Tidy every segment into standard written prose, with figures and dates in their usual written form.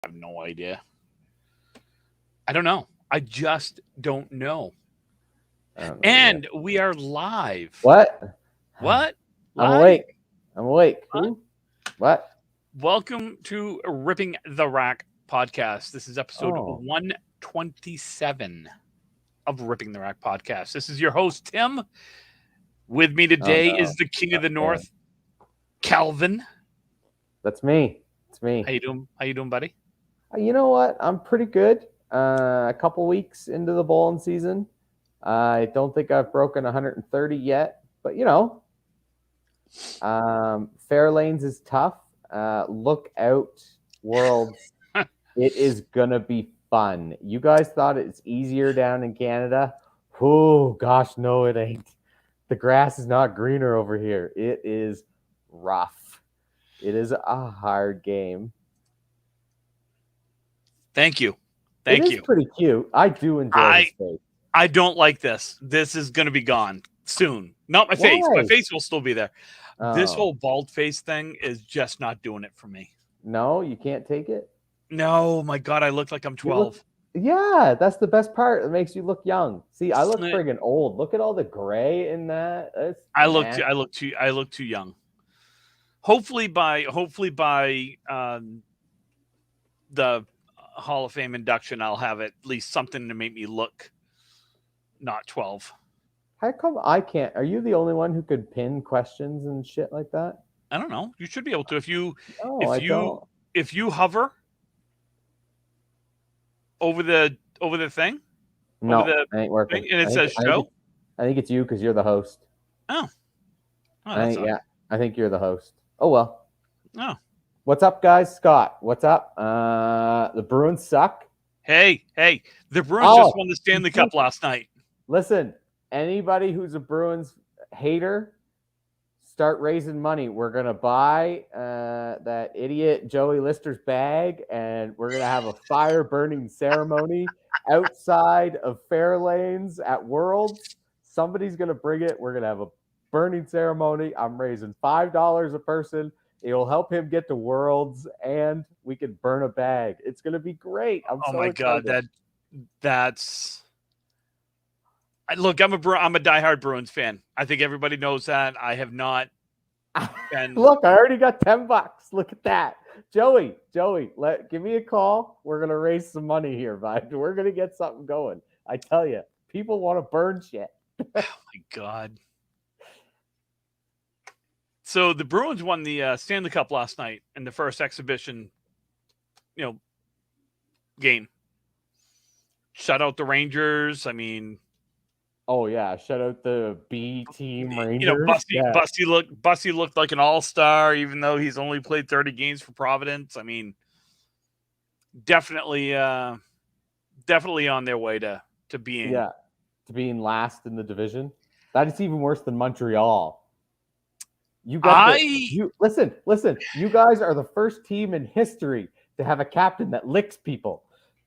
I have no idea. I don't know. I just don't know. I don't know yet. And we are live. What? What? I'm Live? awake. I'm awake. What? Who? What? Welcome to Ripping the Rack podcast. This is episode Oh. 127 of Ripping the Rack podcast. This is your host, Tim. With me Oh today no. is the King of Not the Tim. North, Calvin. That's me. It's me. How you doing? How you doing, buddy? You know what? I'm pretty good. A couple weeks into the bowling season. I don't think I've broken 130 yet, but fair lanes is tough. Look out, Worlds. It is gonna be fun. You guys thought it's easier down in Canada? Oh gosh, no, it ain't. The grass is not greener over here. It is rough. It is a hard game. Thank you. It Thank is you. pretty cute. I do enjoy the space. I don't like this. This is going to be gone soon. Not my face. Why? My face will still be there. This Oh. whole bald face thing is just not doing it for me. No, you can't take it? No, my God, I look like I'm You look- 12. Yeah, that's the best part. It makes you look young. See, I look Eh. friggin' old. Look at all the gray in that. That's I look nasty. too young. Hopefully by the Hall of Fame induction, I'll have at least something to make me look not 12. How come I can't? Are you the only one who could pin questions and shit like that? I don't know. You should be able to if you No, I don't. if you hover over the thing. No, over the I ain't working. thing, and it says I show. think it's you because you're the host. Oh, I think you're the host. Oh well. Oh. What's up, guys? Scott, what's up? The Bruins suck. Hey, the Bruins just won the Stanley Cup last night. Listen, anybody who's a Bruins hater, start raising money. We're gonna buy that idiot Joey Lister's bag, and we're gonna have a fire burning ceremony outside of Fairlanes at Worlds. Somebody's gonna bring it. We're gonna have a burning ceremony. I'm raising $5 a person. It'll help him get to Worlds, and we can burn a bag. It's gonna be great. I'm so excited. God, that's. Look, I'm a diehard Bruins fan. I think everybody knows that. I have not been. Look, I already got $10. Look at that. Joey, give me a call. We're gonna raise some money here, bud. We're gonna get something going. I tell you, people want to burn shit. Oh my God. So the Bruins won the Stanley Cup last night in the first exhibition, game. Shut out the Rangers. I mean, oh yeah, shut out the B team Rangers. Bussy looked like an all-star, even though he's only played 30 games for Providence. I mean, definitely on their way to being last in the division. That is even worse than Montreal. Listen. You guys are the first team in history to have a captain that licks people.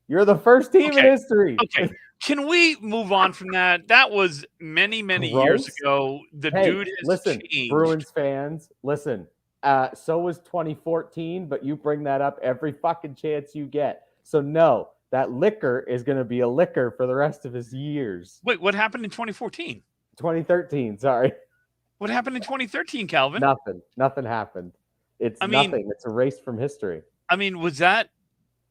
You're the first team in history. Okay. Can we move on from that? That was many years ago. Dude has changed. Bruins fans, listen. So was 2014, but you bring that up every fucking chance you get. So no, that liquor is going to be a liquor for the rest of his years. Wait, what happened in 2014? 2013, sorry. What happened in 2013, Calvin? Nothing happened. Nothing. It's erased from history. I mean, was that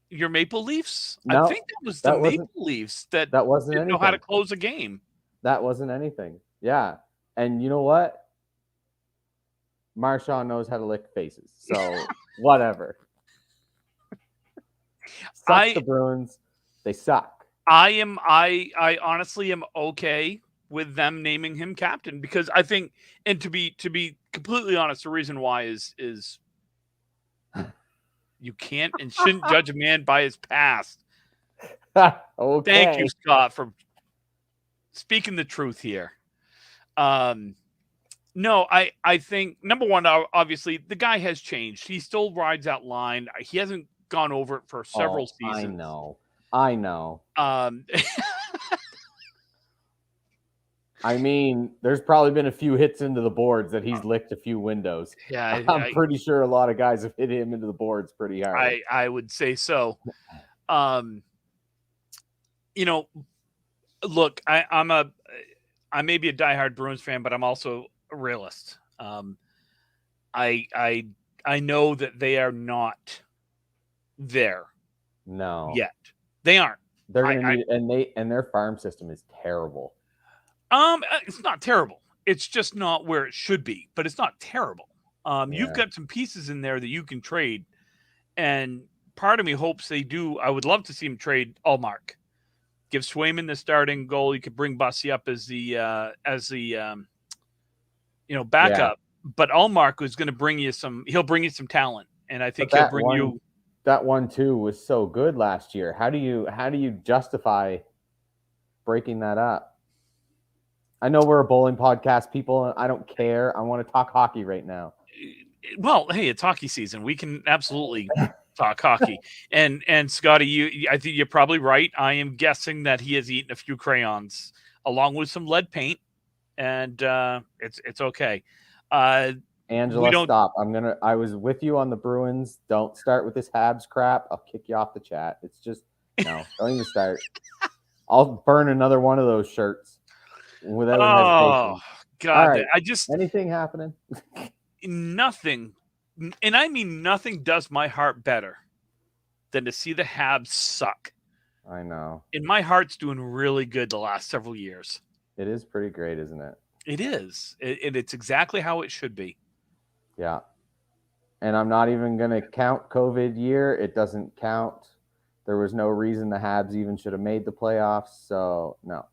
your Maple Leafs? No, I think that was the Maple Leafs that wasn't didn't know how to close a game. That wasn't anything. Yeah. And you know what? Marchand knows how to lick faces. So whatever. The Bruins. They suck. I honestly am okay with them naming him captain because I think, and to be completely honest, the reason why is you can't and shouldn't judge a man by his past. Okay. Thank you, Scott, for speaking the truth here. No, I think number one, obviously the guy has changed. He still rides that line. He hasn't gone over it for several seasons. I know. I mean, there's probably been a few hits into the boards that he's licked a few windows. Yeah, I'm pretty sure a lot of guys have hit him into the boards pretty hard. I would say so. You know, look, I may be a diehard Bruins fan, but I'm also a realist. I I I know that they are not there No, yet. They aren't. they're gonna need, and their farm system is terrible. It's not terrible. It's just not where it should be, but it's not terrible. You've Yeah. got some pieces in there that you can trade, and part of me hopes they do. I would love to see him trade Allmark. Give Swayman the starting goal. You could bring Bussy up as the backup. But Allmark was going to bring you some. He'll bring you some talent, and I think he'll bring you. That 1-2 was so good last year. How do you justify breaking that up? I know we're a bowling podcast, people, and I don't care. I want to talk hockey right now. Well, hey, it's hockey season. We can absolutely talk hockey. And Scotty, I think you're probably right. I am guessing that he has eaten a few crayons along with some lead paint, and it's okay. Angela, stop. I was with you on the Bruins. Don't start with this Habs crap. I'll kick you off the chat. It's just no, don't even start. I'll burn another one of those shirts without hesitation. God, right. I just anything happening? Nothing, and I mean nothing does my heart better than to see the Habs suck. I know. And my heart's doing really good the last several years. It is pretty great, isn't it? It is. And it's exactly how it should be. Yeah. And I'm not even going to count COVID year. It doesn't count. There was no reason the Habs even should have made the playoffs. So, no.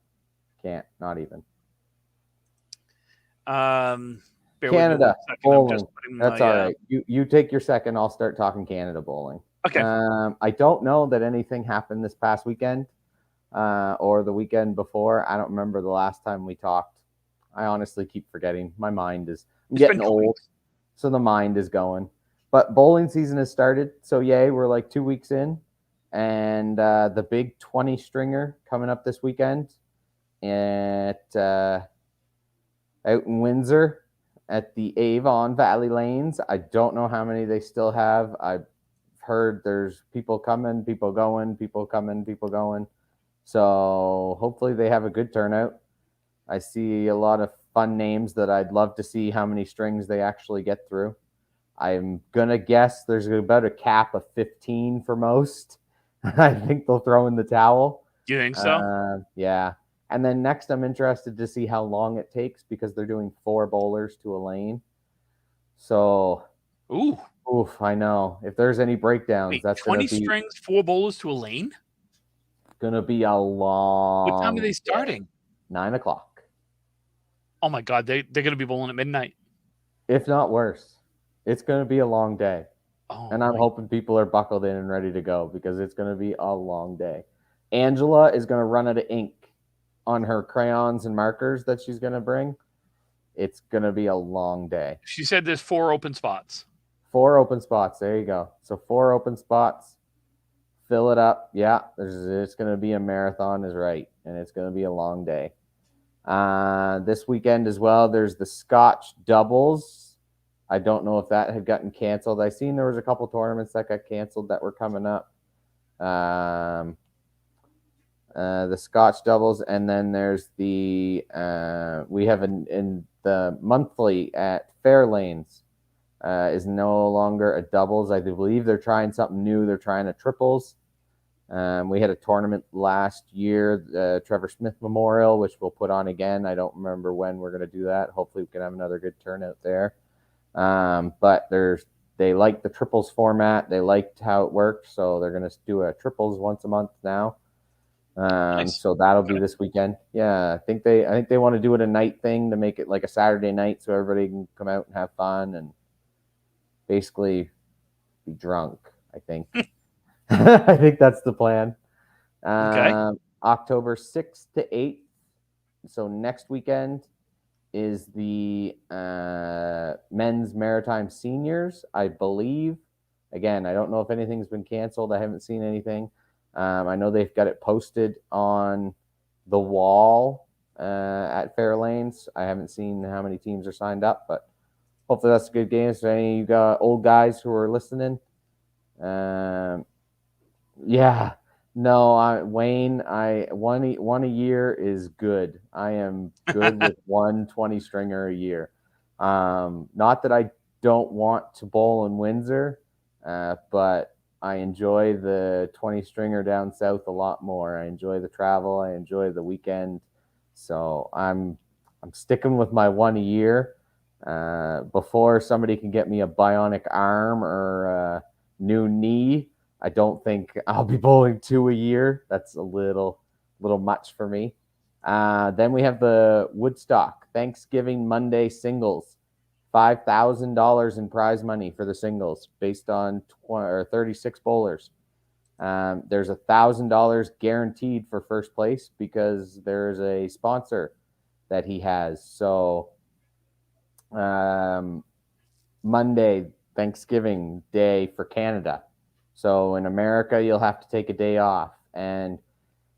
Can't. Not even. Canada bowling. That's all right. You take your second. I'll start talking Canada bowling. Okay. I don't know that anything happened this past weekend or the weekend before. I don't remember the last time we talked. I honestly keep forgetting. My mind is getting old, so the mind is going. But bowling season has started, so yay, we're like 2 weeks in, and the big 20 stringer coming up this weekend at out in Windsor at the Avon Valley Lanes. I don't know how many they still have. I've heard there's people coming, people going, people coming, people going. So hopefully they have a good turnout. I see a lot of fun names that I'd love to see how many strings they actually get through. I'm going to guess there's about a cap of 15 for most. I think they'll throw in the towel. You think so? Yeah. And then next, I'm interested to see how long it takes because they're doing 4 bowlers to a lane. So, oof, I know. If there's any breakdowns, that's 20 strings, 4 bowlers to a lane? Going to be a long. What time are they starting? 9 o'clock. Oh my God, they're going to be bowling at midnight. If not worse. It's going to be a long day. And I'm hoping people are buckled in and ready to go because it's going to be a long day. Angela is going to run out of ink on her crayons and markers that she's going to bring. It's going to be a long day. She said there's 4 open spots. 4 open spots. There you go. So 4 open spots. Fill it up. Yeah, it's going to be a marathon is right. And it's going to be a long day. This weekend as well, there's the Scotch doubles. I don't know if that had gotten canceled. I seen there was a couple tournaments that got canceled that were coming up. The Scotch doubles, and then there's the we have in the monthly at Fairlanes is no longer a doubles. I believe they're trying something new. They're trying a triples. We had a tournament last year, Trevor Smith Memorial, which we'll put on again. I don't remember when we're going to do that. Hopefully we can have another good turnout there. But they like the triples format. They liked how it worked. So they're going to do a triples once a month now. Nice. So that'll be this weekend. Yeah. I think they want to do it a night thing to make it like a Saturday night so everybody can come out and have fun and basically be drunk, I think. I think that's the plan. Okay. October 6th to 8th. So next weekend is the men's maritime seniors, I believe. Again, I don't know if anything's been canceled. I haven't seen anything. I know they've got it posted on the wall at Fair Lanes. I haven't seen how many teams are signed up, but hopefully that's a good game. So any of you got old guys who are listening, yeah, no, Wayne, one a year is good. I am good with 1 20-stringer a year. Not that I don't want to bowl in Windsor, but I enjoy the 20-stringer down south a lot more. I enjoy the travel. I enjoy the weekend. So I'm sticking with my one a year. Before somebody can get me a bionic arm or a new knee, I don't think I'll be bowling 2 a year. That's a little much for me. Then we have the Woodstock Thanksgiving Monday singles. $5,000 in prize money for the singles based on 36 bowlers. There's $1,000 guaranteed for first place because there's a sponsor that he has. So Monday, Thanksgiving Day for Canada. So in America, you'll have to take a day off. And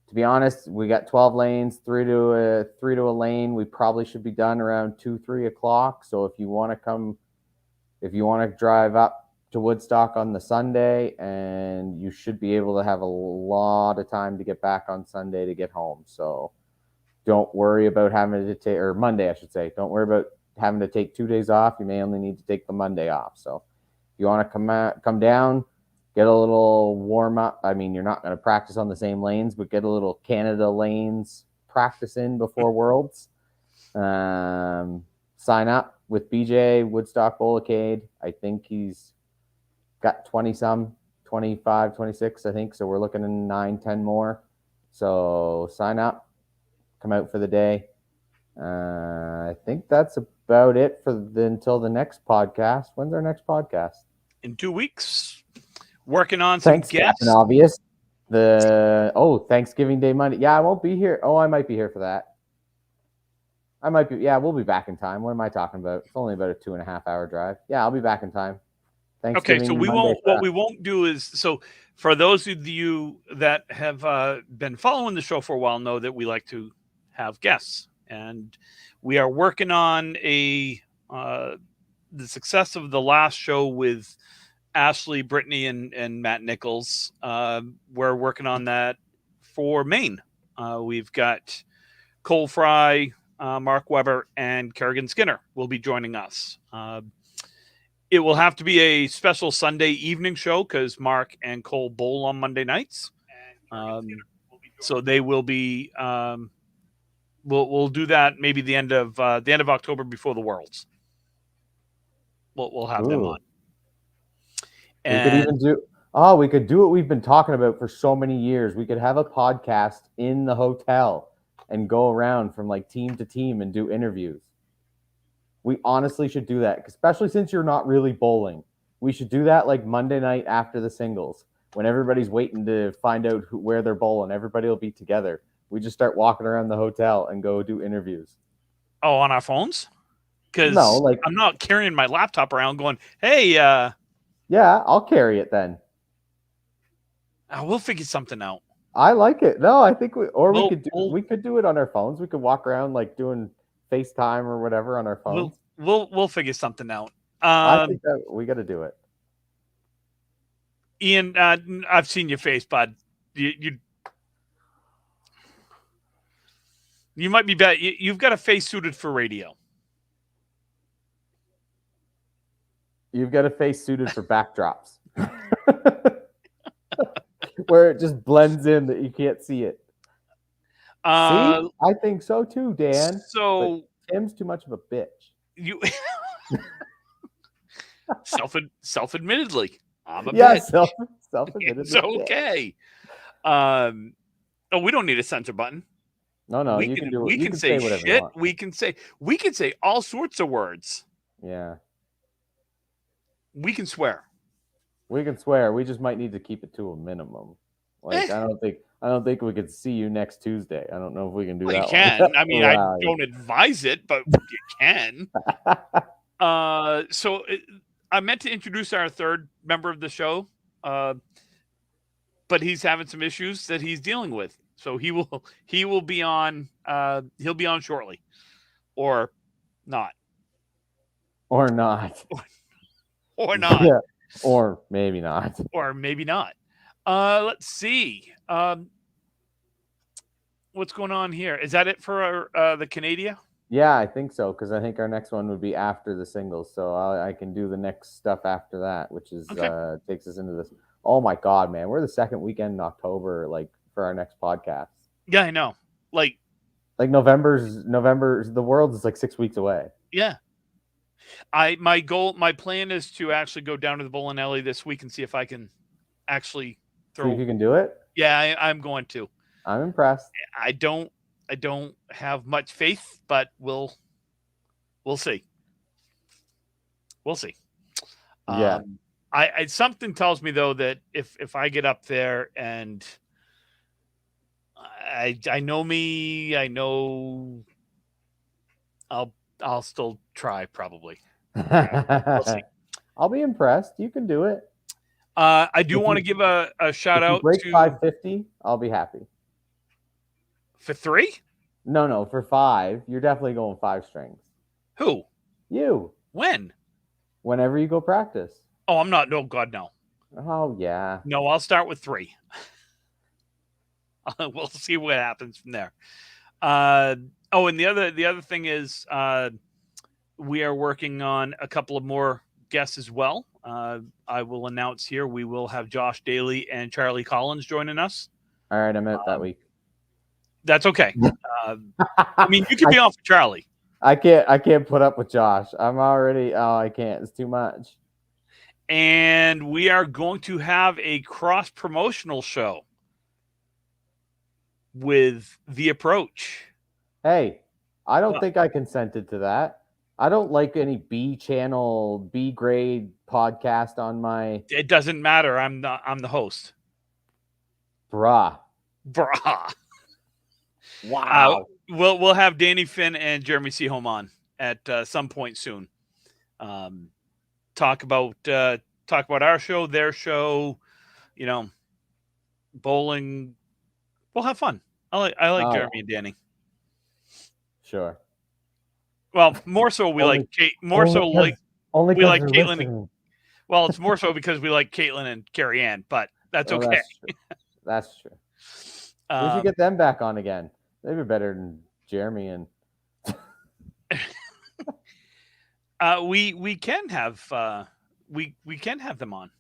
to be honest, we got 12 lanes, three to a lane. We probably should be done around 2-3 o'clock. So if you want to drive up to Woodstock on the Sunday, and you should be able to have a lot of time to get back on Sunday to get home. So don't worry about having to take, or Monday, I should say, don't worry about having to take 2 days off. You may only need to take the Monday off. So if you want to come down, get a little warm up. I mean, you're not going to practice on the same lanes, but get a little Canada lanes practice in before Worlds. Sign up with BJ Woodstock Bowlcade. I think he's got 20-some, 25, 26, I think. So we're looking at 9, 10 more. So sign up, come out for the day. I think that's about it until the next podcast. When's our next podcast? In 2 weeks. Working on some Thanks, guests. Captain Obvious. Thanksgiving Day Monday. Yeah, I won't be here. Oh, I might be here for that. I might be. Yeah, we'll be back in time. What am I talking about? It's only about a 2.5-hour drive. Yeah, I'll be back in time. Okay, so what we won't do is, so for those of you that have been following the show for a while know that we like to have guests, and we are working on the success of the last show with Ashley, Brittany, and Matt Nichols. We're working on that for Maine. We've got Cole Fry, Mark Weber, and Kerrigan Skinner will be joining us. It will have to be a special Sunday evening show because Mark and Cole bowl on Monday nights. So they will be. We'll do that maybe the end of October before the Worlds. We'll have them on. And we could do what we've been talking about for so many years. We could have a podcast in the hotel and go around from like team to team and do interviews. We honestly should do that, especially since you're not really bowling. We should do that like Monday night after the singles when everybody's waiting to find out where they're bowling. Everybody will be together. We just start walking around the hotel and go do interviews. Oh, on our phones? Because I'm not carrying my laptop around going, hey, yeah, I'll carry it then. We'll figure something out. I like it. No, I think we could do it on our phones. We could walk around like doing FaceTime or whatever on our phones. We'll figure something out. I think that we got to do it. Ian, I've seen your face, bud. You might be bad. You've got a face suited for radio. You've got a face suited for backdrops. Where it just blends in that you can't see it. See? I think so too, Dan. So but Tim's too much of a bitch. You self-admittedly, I'm a bitch. Self-admittedly. It's okay. We don't need a censor button. No, we can say shit. We can say all sorts of words. Yeah. We can swear. We can swear. We just might need to keep it to a minimum. Like I don't think we could see you next Tuesday. I don't know if we can do that. You can. I mean, I don't advise it, but you can. So I meant to introduce our third member of the show, but he's having some issues that he's dealing with. So he will be on. He'll be on shortly, or not, Or not. or not, Yeah. Or maybe not. or maybe not. Let's see. What's going on here? Is that it for the Canada? Yeah, I think so, because I think our next one would be after the singles, so I can do the next stuff after that, which is Okay. takes us into this. Oh my God, man, we're the second weekend in October, like for our next podcast. Yeah, I know. Like November's. The world is like 6 weeks away. yeah. My plan is to actually go down to the bowling alley this week and see if I can actually See if throw. you can do it. Yeah, I'm going to. I'm impressed. I don't have much faith, but we'll see. We'll see. Yeah. I something tells me though that if I get up there and I know me, I know I'll still try probably. We'll see. I'll be impressed. You can do it. I do want to give a shout out break to 550. I'll be happy. For 3? No, for 5. You're definitely going 5 strings. Who? You. When? Whenever you go practice. Oh, I'm not. No, God, no. Oh yeah. No, I'll start with 3. We'll see what happens from there. Oh, and the other thing is, we are working on a couple of more guests as well. I will announce here we will have Josh Daly and Charlie Collins joining us. All right, I'm out that week. That's okay. I mean, you can be on for Charlie. I can't put up with Josh. I'm already. Oh, I can't. It's too much. And we are going to have a cross promotional show with The Approach. Hey, I don't think I consented to that. I don't like any B channel, B grade podcast on my. It doesn't matter. I'm the host. Brah. Wow. We'll have Danny Finn and Jeremy Seaholm on at some point soon. Talk about our show, their show, bowling. We'll have fun. I like Jeremy and Danny. Sure. Well, more so we like Kate. More so like we like Caitlin. Listening. Well, it's more so because we like Caitlin and Carrie Ann, but that's okay. That's true. We should get them back on again. They'd be better than Jeremy and. We can have we can have them on.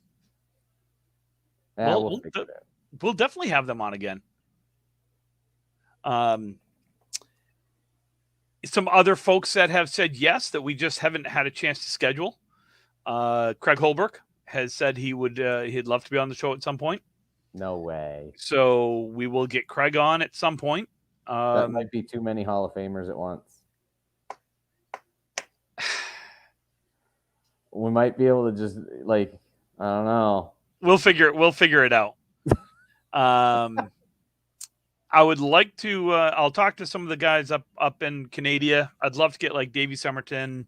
Yeah, we'll definitely have them on again. Some other folks that have said yes that we just haven't had a chance to schedule. Craig Holbrook has said he'd love to be on the show at some point. No way. So we will get Craig on at some point. That might be too many Hall of Famers at once. We might be able to just I don't know. We'll figure it out. I would like to. I'll talk to some of the guys up in Canada. I'd love to get like Davey Somerton.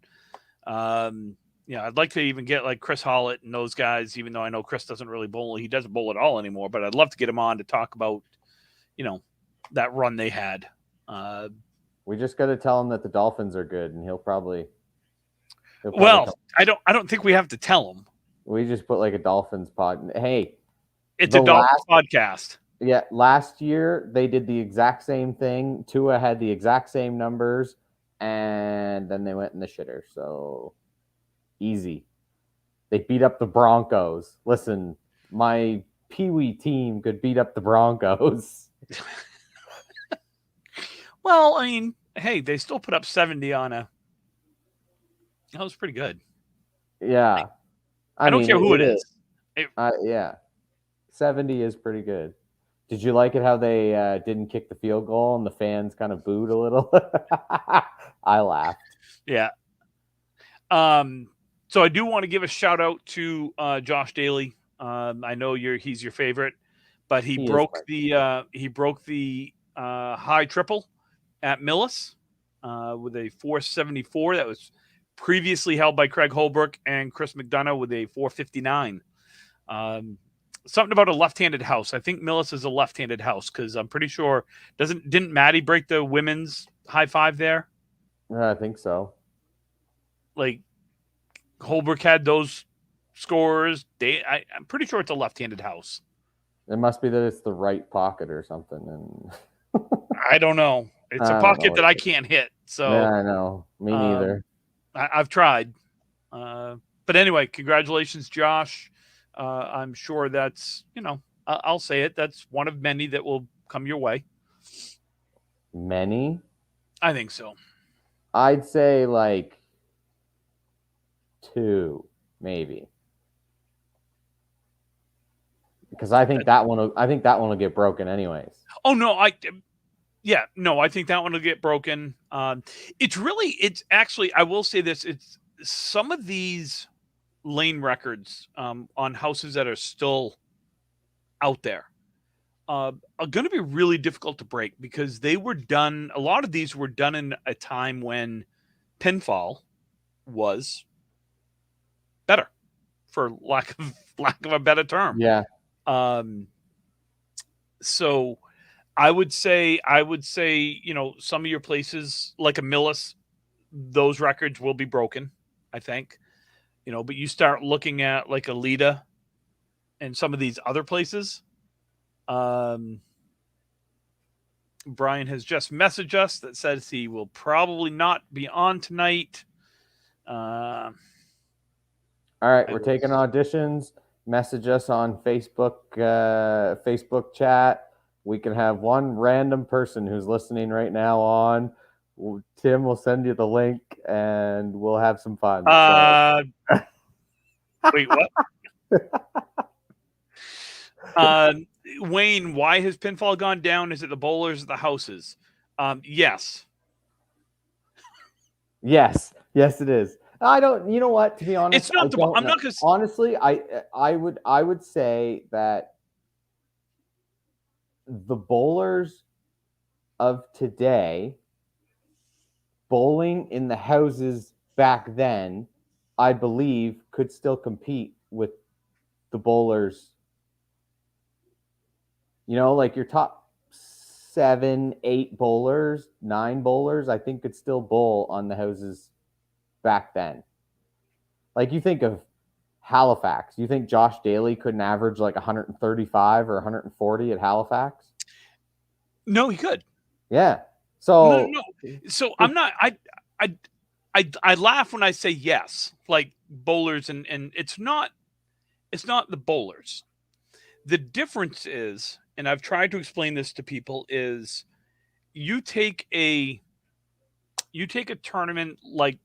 I'd like to even get like Chris Hollett and those guys. Even though I know Chris doesn't really bowl, he doesn't bowl at all anymore. But I'd love to get him on to talk about, that run they had. We just got to tell him that the Dolphins are good, and he'll probably I don't think we have to tell him. We just put like a Dolphins pod. Hey, it's a Dolphins podcast. Yeah, last year they did the exact same thing. Tua had the exact same numbers, and then they went in the shitter. So easy. They beat up the Broncos. Listen, my Pee-wee team could beat up the Broncos. Well, I mean, hey, they still put up 70 on a. That was pretty good. Yeah. I don't care who it is. Yeah. 70 is pretty good. Did you like it how they didn't kick the field goal and the fans kind of booed a little? I laughed. Yeah. So I do want to give a shout out to Josh Daly. I know he's your favorite, but he broke the high triple at Millis with a 474 that was previously held by Craig Holbrook and Chris McDonough with a 459. something about a left-handed house. I think Millis is a left-handed house because I'm pretty sure didn't Maddie break the women's high five there? I think so. Like Holbrook had those scores. I'm pretty sure it's a left-handed house. It must be that it's the right pocket or something. And I don't know. It's a pocket that I can't hit. So yeah, I know. Me neither. I've tried. But anyway, congratulations, Josh. I'm sure that's, I'll say it. That's one of many that will come your way. Many? I think so. I'd say like 2, maybe. Because I think that one will get broken anyways. Oh no, I think that one will get broken. It's actually, I will say this, it's some of these lane records on houses that are still out there are going to be really difficult to break because a lot of these were done in a time when pinfall was better, for lack of a better term. Yeah. So I would say, some of your places like a Millis, those records will be broken, I think, but you start looking at like Alita and some of these other places. Brian has just messaged us that says he will probably not be on tonight. All right, we're taking auditions. Message us on Facebook, Facebook chat. We can have one random person who's listening right now on. Tim will send you the link, and we'll have some fun. Wait, what? Wayne, why has pinfall gone down? Is it the bowlers or the houses? Yes. Yes, it is. I don't. You know what? To be honest, it's not. I'm not going to. Honestly, I would say that the bowlers of today, bowling in the houses back then, I believe could still compete with the bowlers. Like your top 7, 8 bowlers, 9 bowlers, I think could still bowl on the houses back then. Like you think of Halifax. You think Josh Daly couldn't average like 135 or 140 at Halifax? No, he could. Yeah. So no. So I'm not. I laugh when I say yes, like bowlers, and it's not the bowlers. The difference is, and I've tried to explain this to people, is you take a tournament like,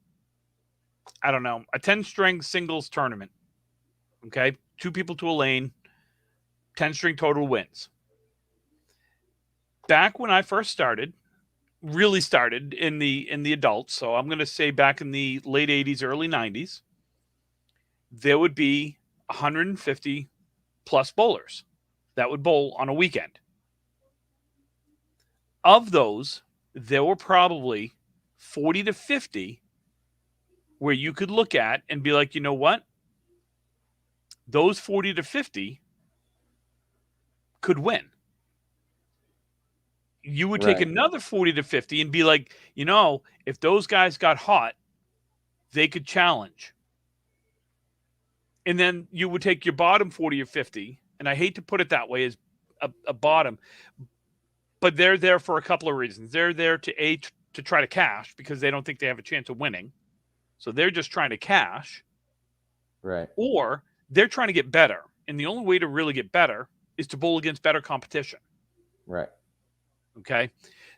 I don't know, a 10-string singles tournament. Okay, 2 people to a lane, 10-string total wins. Back when I first really started in the adults, so I'm going to say back in the late 80s, early 90s, there would be 150 plus bowlers that would bowl on a weekend. Of those, there were probably 40 to 50 where you could look at and be like, you know what? Those 40 to 50 could win. You would take another 40 to 50 and be like, if those guys got hot, they could challenge. And then you would take your bottom 40 or 50, and I hate to put it that way as a bottom, but they're there for a couple of reasons. They're there to try to cash because they don't think they have a chance of winning. So they're just trying to cash. Right. Or they're trying to get better. And the only way to really get better is to bowl against better competition. Right. Okay.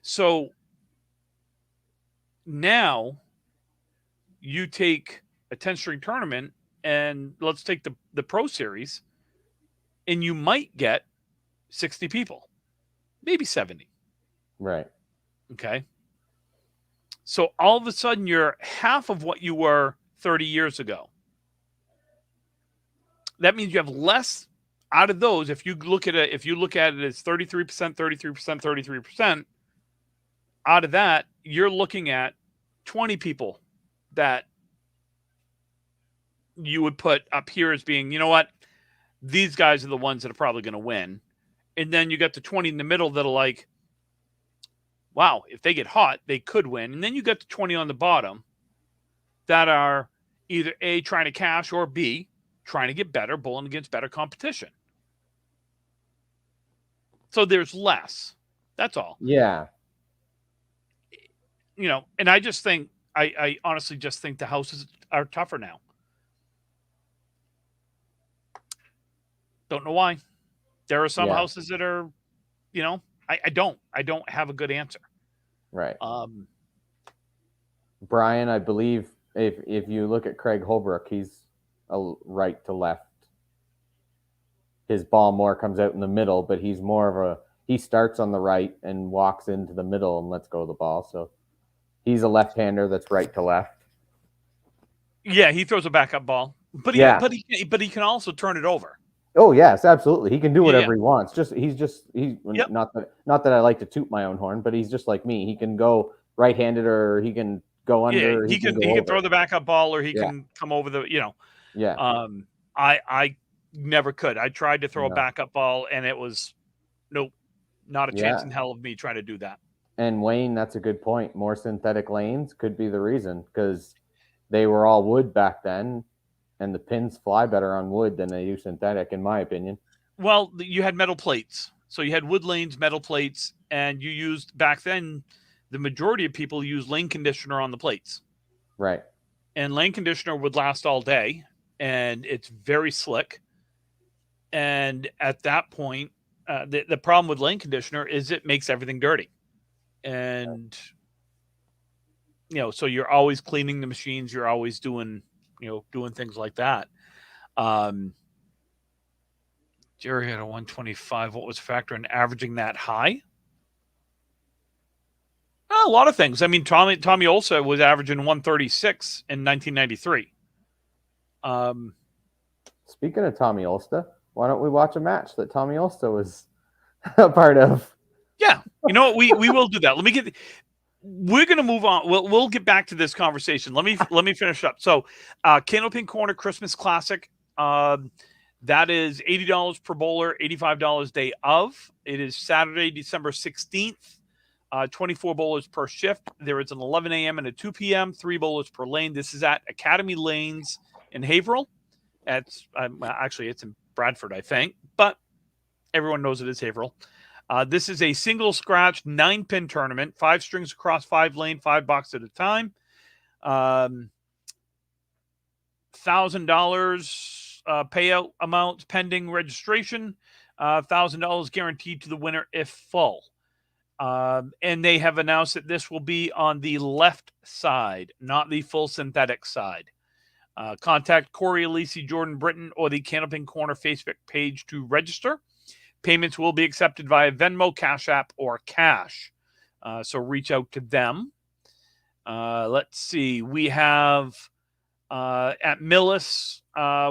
So now you take a 10-string tournament, and let's take the Pro Series, and you might get 60 people, maybe 70. Right. Okay. So all of a sudden you're half of what you were 30 years ago. That means you have less out of those. If you look at it as 33%, 33%, out of that, you're looking at 20 people that you would put up here as being, you know what? these guys are the ones that are probably going to win. And then you got the 20 in the middle that are like, wow, if they get hot, they could win. And then you got the 20 on the bottom that are either A, trying to cash, or B, trying to get better, bowling against better competition. So there's less. That's all. Yeah. You know, and I just think, I honestly just think the houses are tougher now. Don't know why. There are some houses that are, you know, I don't have a good answer. Right. Brian, I believe if you look at Craig Holbrook, he's a right to left. His ball more comes out in the middle, but he's more of he starts on the right and walks into the middle and lets go of the ball. So he's a left-hander that's right to left. Yeah, he throws a backup ball, but he can also turn it over. Oh yes, absolutely. He can do whatever he wants. He's not that I like to toot my own horn, but he's just like me. He can go right-handed, or he can go under. Yeah, he can throw the backup ball, or he can come over the. You know. Yeah. I never could. I tried to throw a backup ball, and it was nope, not a chance in hell of me trying to do that. And Wayne, that's a good point. More synthetic lanes could be the reason, because they were all wood back then. And the pins fly better on wood than they do synthetic, in my opinion. Well, you had metal plates. So you had wood lanes, metal plates, and you used, back then, the majority of people used lane conditioner on the plates. Right. And lane conditioner would last all day, and it's very slick. And at that point, the problem with lane conditioner is it makes everything dirty. And, you know, so you're always cleaning the machines. You're always doing things like that. Jerry had a 125. What was the factor in averaging that high? A lot of things. I mean, Tommy Olzsta was averaging 136 in 1993. Speaking of Tommy Olzsta, why don't we watch a match that Tommy Olzsta was a part of? Yeah, you know what? We will do that. We're going to move on. We'll get back to this conversation. Let me finish up. So, Candlepin Corner Christmas Classic. That is $80 per bowler, $85 day of. It is Saturday, December 16th. 24 bowlers per shift. There is an 11 a.m. and a 2 p.m. 3 bowlers per lane. This is at Academy Lanes in Haverhill. Actually, it's in Bradford, I think, but everyone knows it is Haverhill. This is a single scratch 9-pin tournament, 5 strings across 5 lane, 5 box at a time. $1,000 payout amount pending registration. $1,000 guaranteed to the winner if full. And they have announced that this will be on the left side, not the full synthetic side. Contact Corey, Alisi, Jordan Britton, or the Candlepin Corner Facebook page to register. Payments will be accepted via Venmo, Cash App, or cash. So reach out to them. Let's see. We have at Millis,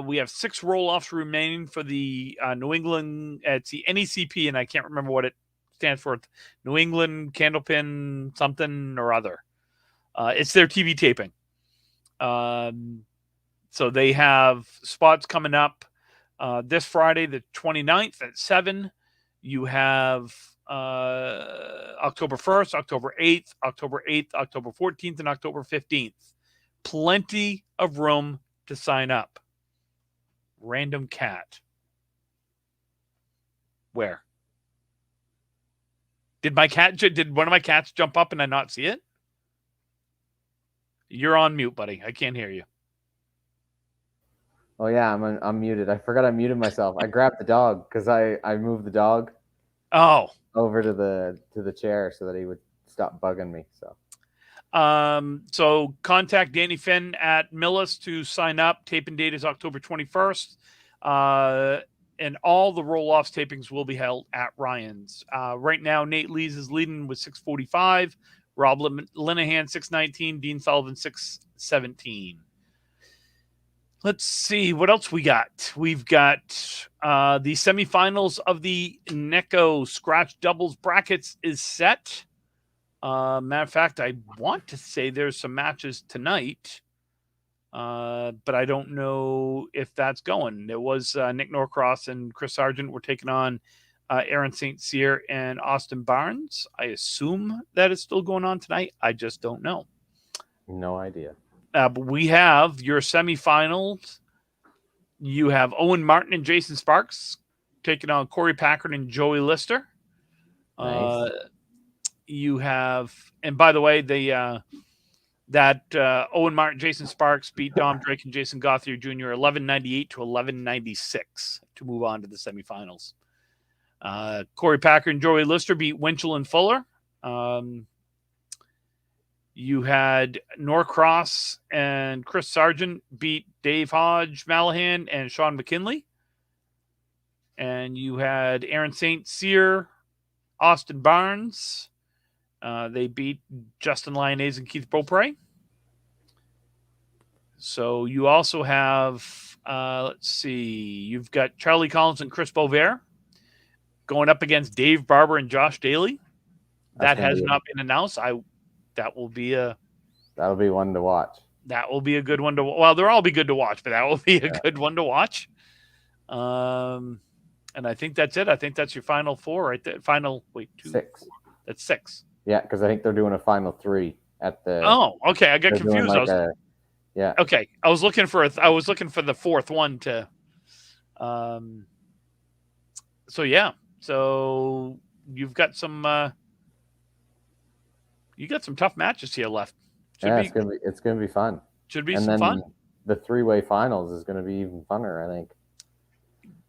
we have 6 roll-offs remaining for the New England. It's the NECP, and I can't remember what it stands for. New England Candlepin something or other. It's their TV taping. So they have spots coming up this Friday, the 29th at 7. You have October 1st, October 8th, October 14th, and October 15th. Plenty of room to sign up. Random cat. Where? Did one of my cats jump up and I not see it? You're on mute, buddy. I can't hear you. Oh yeah, I'm muted. I forgot I muted myself. I grabbed the dog because I moved the dog. Over to the chair so that he would stop bugging me. So contact Danny Finn at Millis to sign up. Taping date is October 21st. And all the roll-offs tapings will be held at Ryan's. Right now, Nate Lees is leading with 645. Rob Linehan, 619. Dean Sullivan, 617. Let's see what else we got. We've got the semifinals of the NECO Scratch Doubles brackets is set. Matter of fact, I want to say there's some matches tonight. but I don't know if that's going. It was Nick Norcross and Chris Sargent were taking on Aaron St. Cyr and Austin Barnes. I assume that is still going on tonight. I just don't know. No idea. But we have your semifinals. You have Owen Martin and Jason Sparks taking on Corey Packard and Joey Lister. Nice. You have, and by the way, that Owen Martin, Jason Sparks beat Dom Drake and Jason Gauthier Jr. 1198 to 1196 to move on to the semifinals. Corey Packard and Joey Lister beat Winchell and Fuller. You had Norcross and Chris Sargent beat Dave Hodge, Malahan, and Sean McKinley. And you had Aaron St. Cyr, Austin Barnes. They beat Justin Lyonnaise and Keith Beaupre. So you also have, let's see, you've got Charlie Collins and Chris Bovair going up against Dave Barber and Josh Daly. That has not been announced. That'll be one to watch. That will be a good one to. Well, they'll all be good to watch, but that will be a good one to watch. And I think that's it. I think that's your final four, right there. Final 6. That's 6. Yeah, because I think they're doing a final 3 at the. Oh, okay. I got confused. Yeah. Okay, I was looking for the fourth one to. So yeah, so you've got some. You got some tough matches here left. It's gonna be fun. Should be some fun. The 3-way finals is gonna be even funner, I think.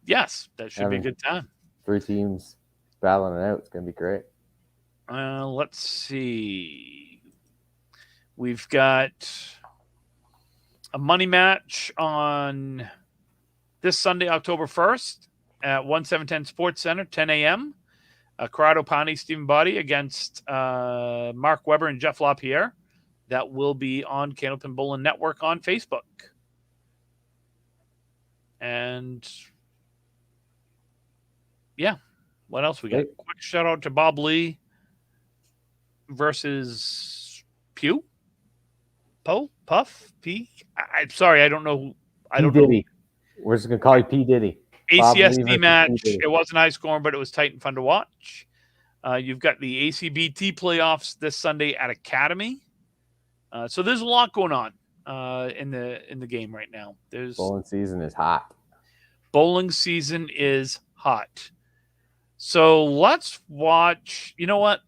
Yes, that should be a good time. 3 teams battling it out. It's gonna be great. Let's see. We've got a money match on this Sunday, October 1st at 1710 Sports Center, 10 a.m. Corrado Pani, Stephen Body against Mark Weber and Jeff LaPierre. That will be on Candlepin Bowling Network on Facebook. And yeah, what else we got? Quick shout out to Bob Lee versus Pew. Puff? P? I'm sorry, I don't know. I don't know. We're just going to call you P. Diddy. ACSD match. It wasn't high scoring, but it was tight and fun to watch. You've got the ACBT playoffs this Sunday at Academy. So there's a lot going on in the game right now. Bowling season is hot. Bowling season is hot. So let's watch. You know what?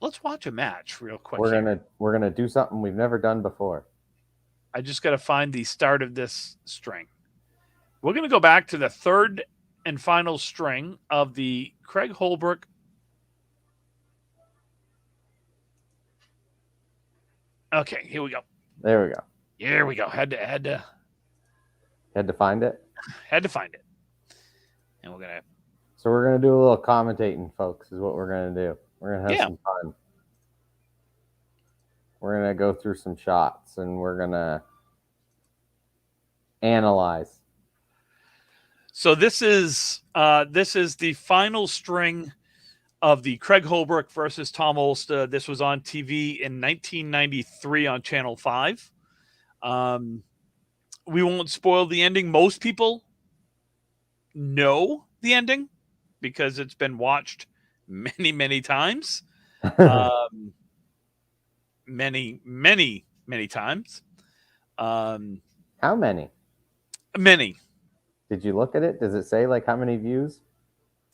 Let's watch a match real quick. We're gonna do something we've never done before. I just got to find the start of this string. We're going to go back to the third and final string of the Craig Holbrook. Okay, here we go. There we go. Here we go. Had to find it. Had to find it. And we're gonna. So we're gonna do a little commentating, folks. Is what we're gonna do. We're gonna have some fun. We're gonna go through some shots and we're gonna analyze. So this is the final string of the Craig Holbrook versus Tom Olzsta. This was on TV in 1993 on Channel 5. We won't spoil the ending. Most people know the ending because it's been watched many, many times. Many, many, many times. How many? Many. Did you look at it? Does it say like how many views?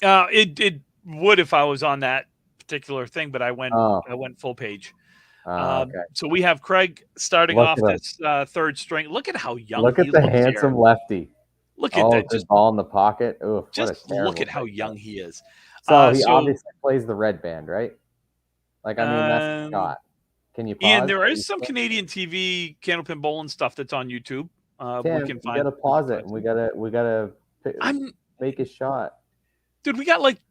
It would if I was on that particular thing, but I went full page. Okay. So we have Craig starting off this third string. Look at how young. Look at the handsome lefty. Look at that. Just ball in the pocket. Oof, just look at how young he is. So he obviously plays the red band, right? Like, I mean, that's the shot. Can you pause? Ian, there is some Canadian TV Candlepin Bowling stuff that's on YouTube. We can find. We gotta pause it. And we gotta make a shot. Dude, we got like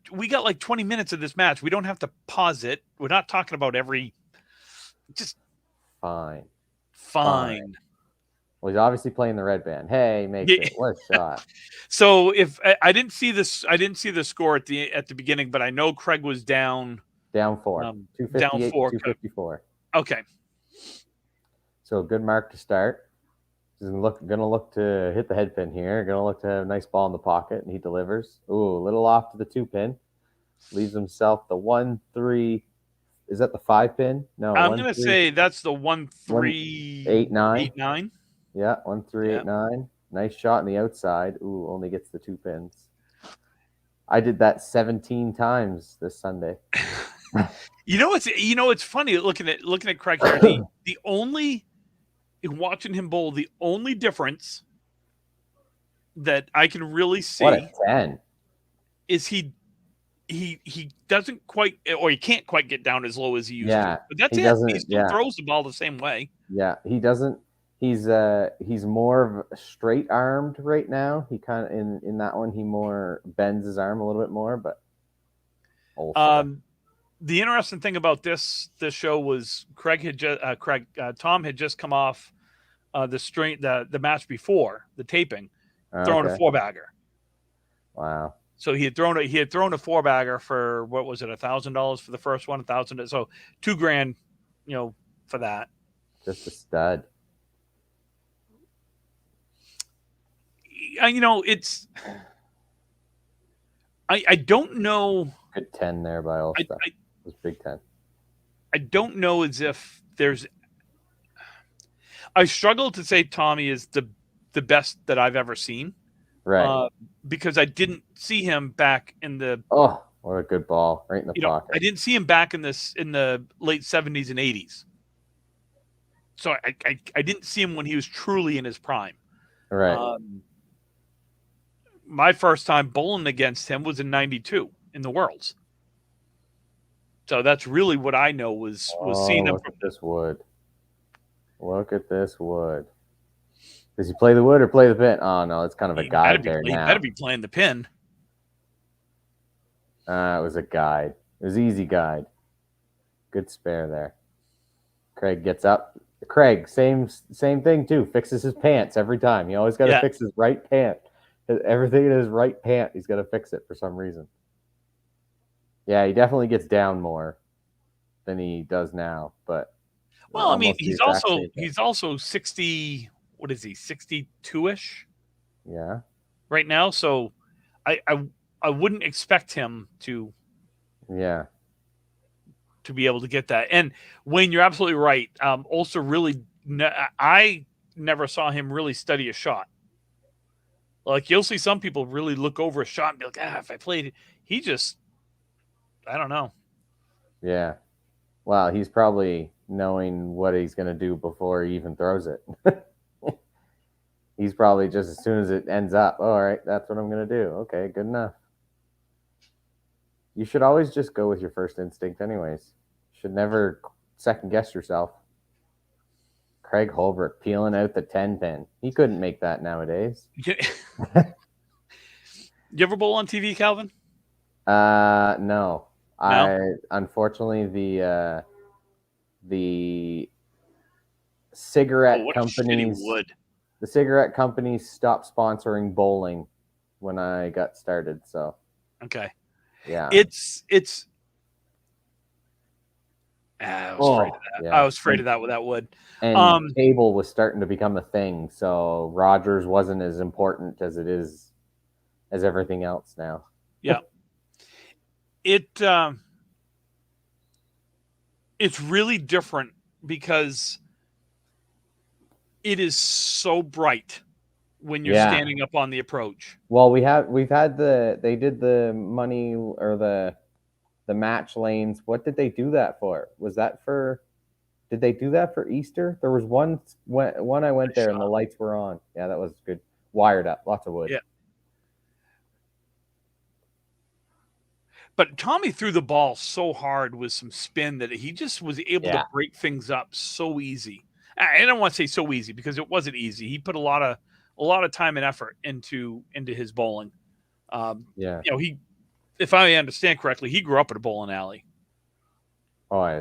20 minutes of this match. We don't have to pause it. We're not talking about every. Just fine. Well, he's obviously playing the red band. Hey, make it. What a shot. So if I didn't see this, I didn't see the score at the beginning, but I know Craig was down 4. 258, 254. Okay. So good mark to start. He's gonna look to hit the head pin here. Gonna look to have a nice ball in the pocket, and he delivers. Ooh, a little off to the 2 pin. Leaves himself the 1-3. Is that the 5 pin? No, I'm 1 gonna 3 say that's the 8 9. 1-3-8-9. Yeah, 1-3-8-9. Nice shot on the outside. Ooh, only gets the 2 pins. I did that 17 times this Sunday. It's funny looking at Craig here. The only watching him bowl, the only difference that I can really see What a 10. is he doesn't quite, or he can't quite get down as low as he used to. But that's he it. doesn't. He still throws the ball the same way. Yeah, he doesn't. He's more of straight armed right now. He kind of in that one he more bends his arm a little bit more, but also. The interesting thing about this show was Tom had just come off the match before the taping, throwing a 4-bagger. Wow. So he had thrown a 4-bagger for, what was it, $1,000 for the first one, $1,000. So $2,000, for that. Just a stud. It's. I don't know. Good 10 there by Olzsta. It was big 10. I don't know as if there's. I struggle to say Tommy is the best that I've ever seen. Right. Because I didn't see him back in the. Oh, what a good ball! Right in the pocket. I didn't see him back in the late 70s and 80s. So I didn't see him when he was truly in his prime. Right. My first time bowling against him was in '92 in the Worlds. So that's really what I know was seeing him. Look at this wood. Look at this wood. Does he play the wood or play the pin? Oh, no, it's kind of a guide there now. He better be playing the pin. It was a guide. It was easy guide. Good spare there. Craig gets up. Craig, same thing too. Fixes his pants every time. He always got to fix his right pant. Everything in his right pant, he's got to fix it for some reason. Yeah, he definitely gets down more than he does now. But well, I mean, he's also 60. What is he? 62-ish. Yeah. Right now, so I wouldn't expect him to. Yeah. To be able to get that. And Wayne, you're absolutely right. Also, really, I never saw him really study a shot. Like, you'll see some people really look over a shot and be like, if I played it. He just, I don't know. Yeah. Wow, he's probably knowing what he's going to do before he even throws it. He's probably just as soon as it ends up, all right, that's what I'm going to do. Okay, good enough. You should always just go with your first instinct anyways. You should never second guess yourself. Craig Holbrook peeling out the 10 pin. He couldn't make that nowadays. You ever bowl on TV, Calvin? No. Unfortunately the cigarette companies the cigarette companies stopped sponsoring bowling when I got started, so okay. Yeah. I was afraid of that. Yeah. I was afraid of that with that wood. And cable was starting to become a thing, so Rogers wasn't as important as it is as everything else now. Yeah. It's really different because it is so bright when you're standing up on the approach. Well, they did the money or the match lanes. What did they do that for? Did they do that for Easter? There was one I went there and the lights were on. Yeah, that was good. Wired up, lots of wood. Yeah. But Tommy threw the ball so hard with some spin that he just was able to break things up so easy. I don't want to say so easy because it wasn't easy. He put a lot of time and effort into his bowling. If I understand correctly, he grew up at a bowling alley. Oh, I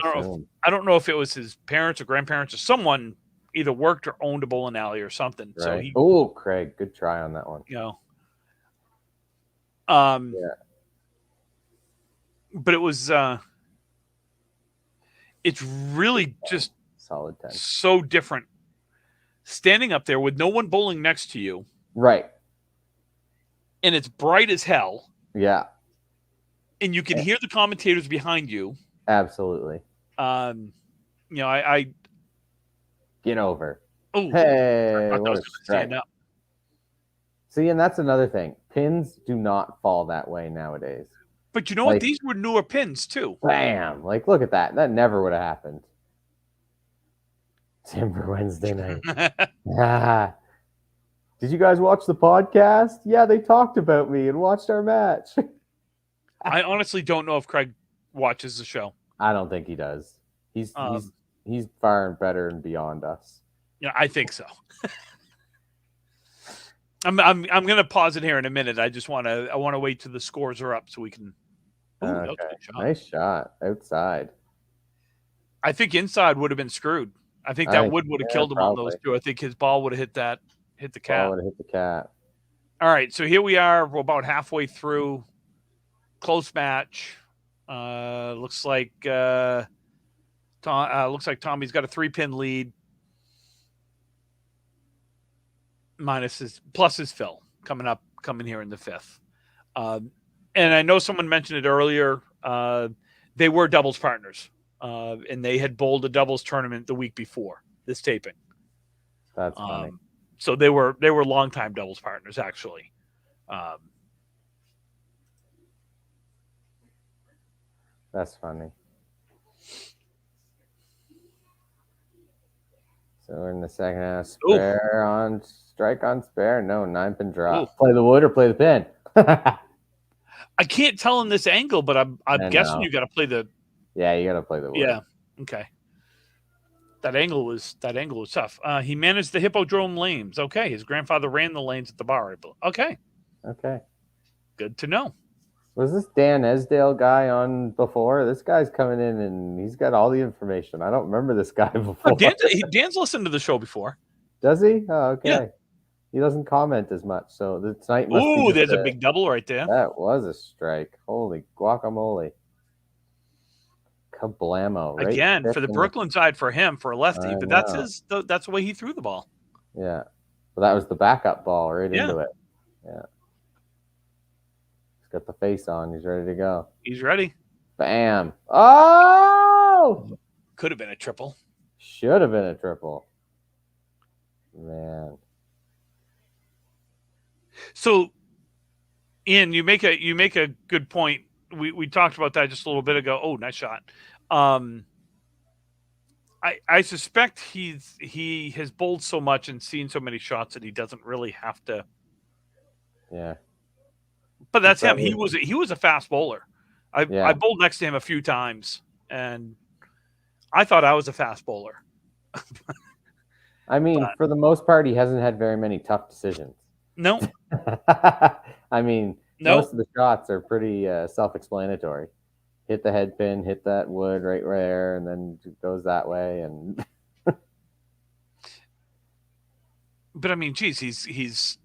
don't know if it was his parents or grandparents or someone either worked or owned a bowling alley or something. Right. So Craig, good try on that one. But it was it's really just solid 10. So different standing up there with no one bowling next to you, Right. and it's bright as hell, Yeah. and you can hear the commentators behind you. Absolutely. I Get over. oh, Hey, I thought I what was a going to strike. stand up. See, and that's another thing. Pins do not fall that way nowadays. But you know what? These were newer pins too. Bam! Like, look at that. That never would have happened. Timber Wednesday night. Did you guys watch the podcast? Yeah, they talked about me and watched our match. I honestly don't know if Craig watches the show. I don't think he does. He's far and better and beyond us. Yeah, I think so. I'm going to pause it here in a minute. I want to wait till the scores are up so we can. Ooh, Okay. that was a good shot. Nice shot outside. I think inside would have been screwed. I think that would have killed him on those two. I think his ball would have hit the cat. Would have hit the cat. All right, so here we are. We're about halfway through. Close match. Looks like Tommy's got a 3-pin lead. Plus his Phil coming here in the 5th. And I know someone mentioned it earlier. They were doubles partners, and they had bowled a doubles tournament the week before this taping. That's funny. So they were longtime doubles partners, actually. That's funny. So we're in the second half. Spare on strike on spare. No, 9-pin drop. Ooh. Play the wood or play the pin. I can't tell in this angle, but I'm guessing you got to play the. Yeah, you got to play the wood. Yeah. Okay. That angle was tough. He managed the Hippodrome lanes. Okay, his grandfather ran the lanes at the bar. Okay. Good to know. Was this Dan Esdale guy on before? This guy's coming in and he's got all the information. I don't remember this guy before. Dan's listened to the show before. Does he? Oh, okay. Yeah. He doesn't comment as much, so tonight must be. Ooh, there's a big double right there. That was a strike. Holy guacamole. Kablamo. Right again, for the Brooklyn side for him, for a lefty, but that's the way he threw the ball. Yeah. Well, that was the backup ball right into it. Yeah. He's got the face on. He's ready to go. He's ready. Bam. Oh! Could have been a triple. Should have been a triple. Man. So, Ian, you make a good point. We talked about that just a little bit ago. Oh, nice shot. I suspect he has bowled so much and seen so many shots that he doesn't really have to. Yeah. But that's him. He was a fast bowler. I bowled next to him a few times, and I thought I was a fast bowler. I mean, for the most part, he hasn't had very many tough decisions. No. I mean, most of the shots are pretty self-explanatory. Hit the head pin, hit that wood right there, and then it goes that way. And but I mean, geez, he's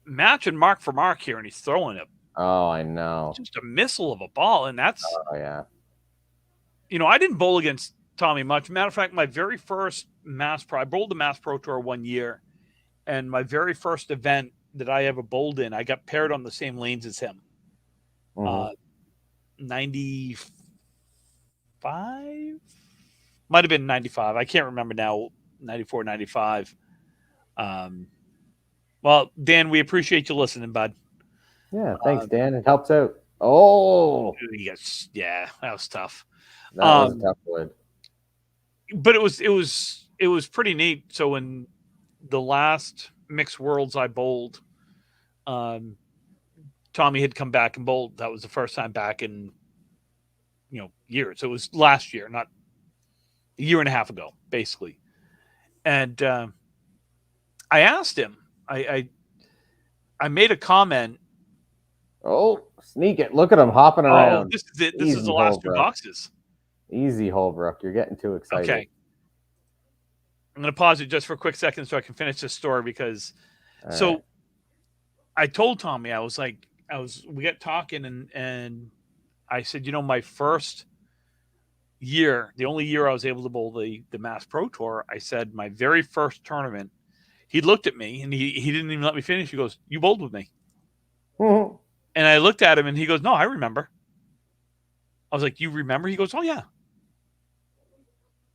matching mark for mark here, and he's throwing it. Oh, I know. Just a missile of a ball, and that's. Oh yeah. I didn't bowl against Tommy much. Matter of fact, my very first I bowled the Mass Pro Tour 1 year, and my very first event that I ever bowled in, I got paired on the same lanes as him. 95 might have been 95. I can't remember now. 94, 95. Well, Dan, we appreciate you listening, bud. Yeah, thanks, Dan. It helps out. Oh, yes, yeah, that was tough. That was a tough wood. But it was pretty neat. So in the last Mixed Worlds I bowled, Tommy had come back and bowled. That was the first time back in years. It was last year, not a year and a half ago, basically. And I asked him. I made a comment. Oh, sneak it! Look at him hopping around. Oh, this is it. This is the last two boxes. Easy, Holbrook. You're getting too excited. Okay. I'm going to pause it just for a quick second so I can finish this story because. All right. I told Tommy, we got talking and I said, my first year, the only year I was able to bowl the Mass Pro Tour, I said my very first tournament, He looked at me and he didn't even let me finish. He goes, "You bowled with me." Mhm. And I looked at him and he goes, "No, I remember." I was like, "You remember?" He goes, "Oh yeah."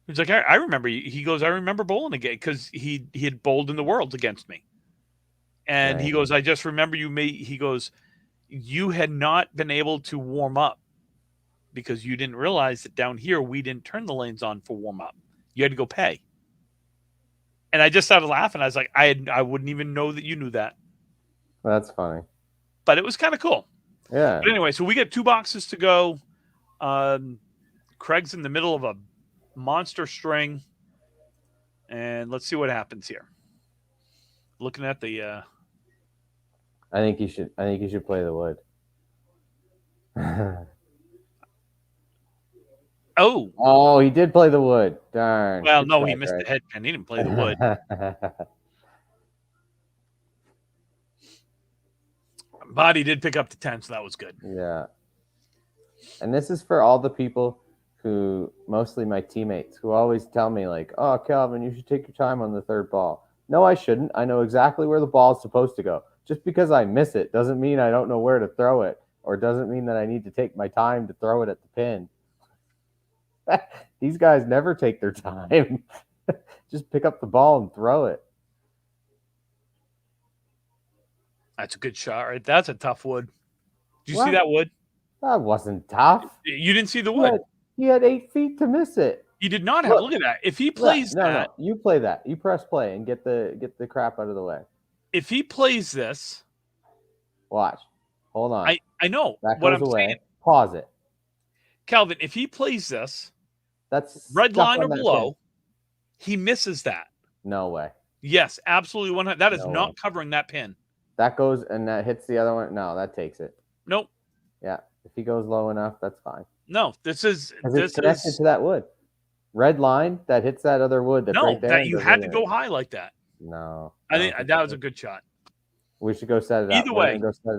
He's like, I remember. He goes, "I remember bowling again because he had bowled in the Worlds against me." And he Right. goes, "I just remember you made." He goes, "You had not been able to warm up because you didn't realize that down here we didn't turn the lanes on for warm up. You had to go pay." And I just started laughing. I was like, I wouldn't even know that you knew that, That's funny. but it was kind of cool. Yeah. But anyway, so we get 2 boxes to go. Craig's in the middle of a monster string, and let's see what happens here. Looking at the. I think you should play the wood. Oh, he did play the wood. Darn. well, Good no, shot, he missed Greg. the head pin. He didn't play the wood. But he did pick up the 10, so that was good. Yeah. And this is for all the people who, mostly my teammates, who always tell me, like, "Oh, Calvin, you should take your time on the third ball." No, I shouldn't. I know exactly where the ball is supposed to go. Just because I miss it doesn't mean I don't know where to throw it, or doesn't mean that I need to take my time to throw it at the pin. These guys never take their time. Just pick up the ball and throw it. That's a good shot, right? That's a tough wood. Did you What? see that wood? That wasn't tough. You didn't see the wood. He had 8 feet to miss it. He did not have. Look at that. If he Yeah, plays that, no. You play that. You press play and get the crap out of the way. if he plays this, Watch. Hold on. I know That what goes I'm away. saying. Pause it. Calvin, if he plays this, That's red stuck line or on that below, pin. he misses that. No way. Yes, absolutely 100. That is No not way. covering that pin. That goes and that hits the other one. No, that takes it. Nope. Yeah. If he goes low enough, that's fine. No, this is It's connected to that wood. Red line that hits that other wood that's right there. That you had to go high like that. No. I think that was a good shot. We should go set it up.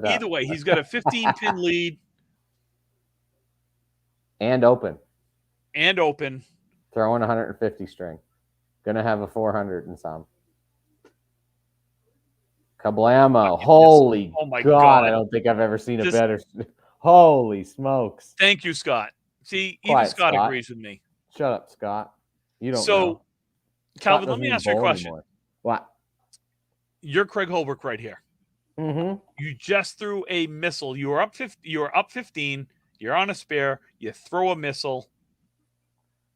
Either way, he's got a 15 pin lead and open. Throwing 150 string. Gonna have a 400 and some. Kablamo. Holy God. I don't think I've ever seen a better. Holy smokes. Thank you, Scott. See, even Scott agrees with me. Shut up, Scott. You don't know. Calvin, let me ask you a question. Anymore. What? You're Craig Holbrook right here. Mm-hmm. You just threw a missile. You were up 15. You're on a spare. You throw a missile,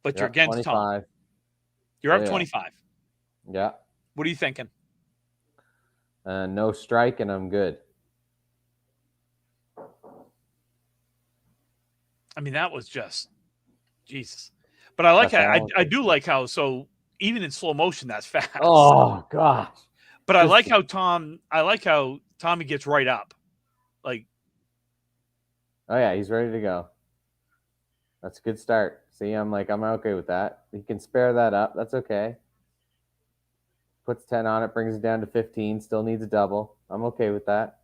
but you're against 25. Tom. You're up 25. Yeah. What are you thinking? No strike, and I'm good. I mean, that was just Jesus. But I like how I do like how even in slow motion that's fast. Oh gosh. But I like how Tommy gets right up. Like, oh yeah, he's ready to go. That's a good start. See, I'm okay with that. He can spare that up. That's okay. Puts 10 on it, brings it down to 15, still needs a double. I'm okay with that.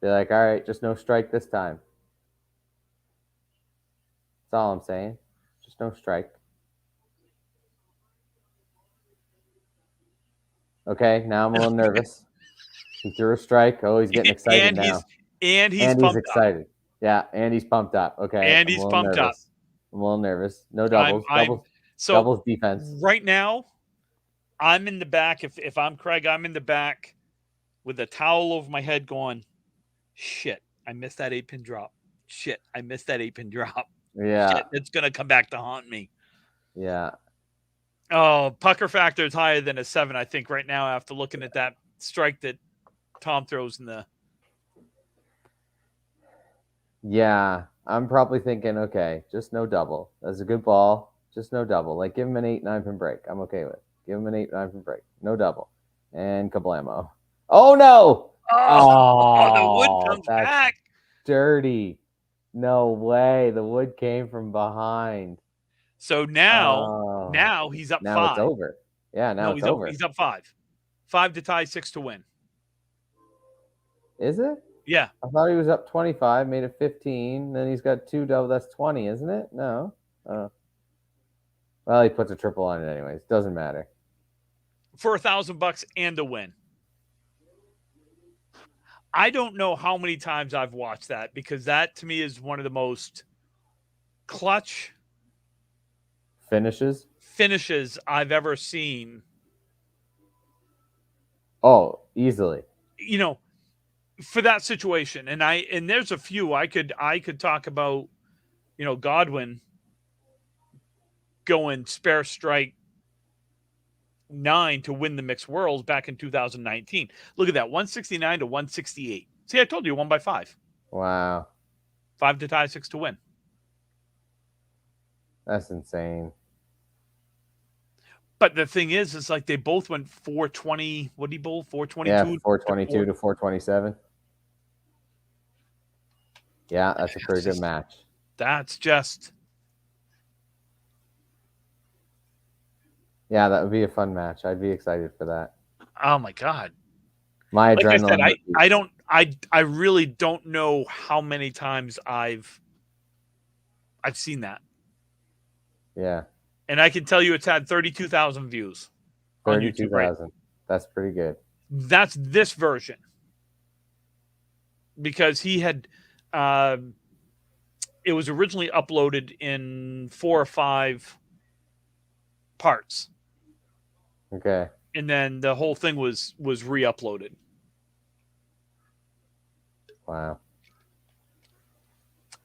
Be like, all right, just no strike this time. That's all I'm saying. Just no strike. Okay, now I'm a little nervous. He threw a strike. Oh, he's getting excited now. He's excited. Yeah, and he's pumped up. Okay. And he's pumped up. I'm a little nervous. No doubles. Doubles defense. Right now, I'm in the back. If I'm Craig, I'm in the back with a towel over my head going, shit, I missed that 8-pin drop. Shit, I missed that 8-pin drop. Yeah. Shit, it's going to come back to haunt me. Yeah. Oh, pucker factor is higher than a 7, I think, right now after looking at that strike that Tom throws in the... Yeah, I'm probably thinking, okay, just no double. That's a good ball. Just no double. Like, give him an 8 9-pin break. I'm okay with it. Give him an 8 9-pin break. No double. And kablamo. Oh, no! Oh, the wood comes back. Dirty. No way. The wood came from behind. So now he's up 5. Now it's over. Yeah, now it's over. He's up 5. 5 to tie, 6 to win. Is it? Yeah. I thought he was up 25, made it 15. Then he's got 2 double. That's 20, isn't it? No. Well, he puts a triple on it anyways. Doesn't matter. for $1,000 and a win. I don't know how many times I've watched that, because that to me is one of the most clutch finishes I've ever seen. Oh, easily. You know, for that situation. And there's a few I could talk about, Godwin going spare strike 9 to win the mixed worlds back in 2019. Look at that, 169 to 168. See, I told you, 1 by 5. Wow. 5 to tie, 6 to win. That's insane. But the thing is like they both went 420. What did he bowl? 422? Yeah, 422 to 427. Yeah, that's a pretty good match. That's just... Yeah, that would be a fun match. I'd be excited for that. Oh my God. My like adrenaline. I said, I really don't know how many times I've seen that. Yeah. And I can tell you it's had 32,000 views on YouTube. 32,000. That's pretty good. That's this version. Because he had, it was originally uploaded in 4 or 5 parts. Okay. And then the whole thing was re-uploaded. Wow.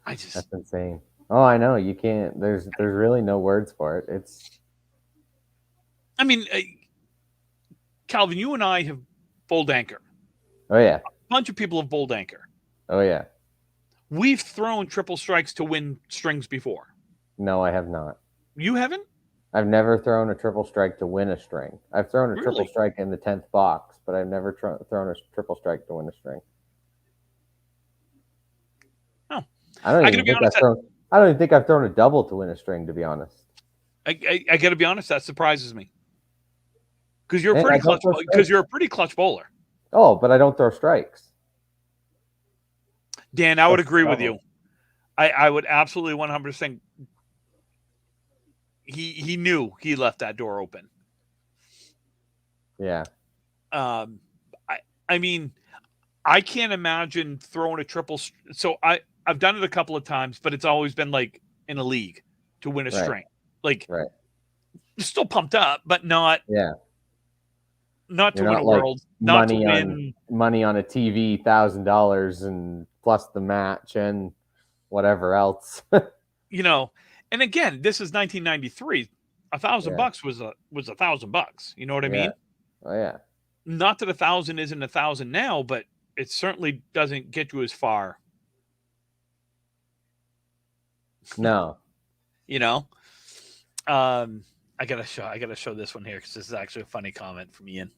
That's insane. Oh, I know. You can't. There's really no words for it. It's. I mean, Calvin, you and I have bowled anchor. Oh yeah. A bunch of people have bowled anchor. Oh yeah. We've thrown triple strikes to win strings before. No, I have not. You haven't? I've never thrown a triple strike to win a string. I've thrown a triple strike in the 10th box, but I've never thrown a triple strike to win a string. Oh, I don't even think I've thrown a double to win a string, to be honest. I got to be honest, that surprises me. Because you're a pretty clutch bowler. Oh, but I don't throw strikes. Dan, I would agree with you. I would absolutely 100%. He knew he left that door open. Yeah. I mean, I can't imagine throwing a triple. So I've done it a couple of times, but it's always been like in a league to win a string. Like, still pumped up, but not. Yeah. Not to win a world. Not to win money on a TV, $1,000 and plus the match and whatever else. And again, this is 1993. $1,000 was $1,000. You know what I mean? Oh yeah. Not that 1,000 isn't 1,000 now, but it certainly doesn't get you as far. No. I gotta show this one here because this is actually a funny comment from Ian.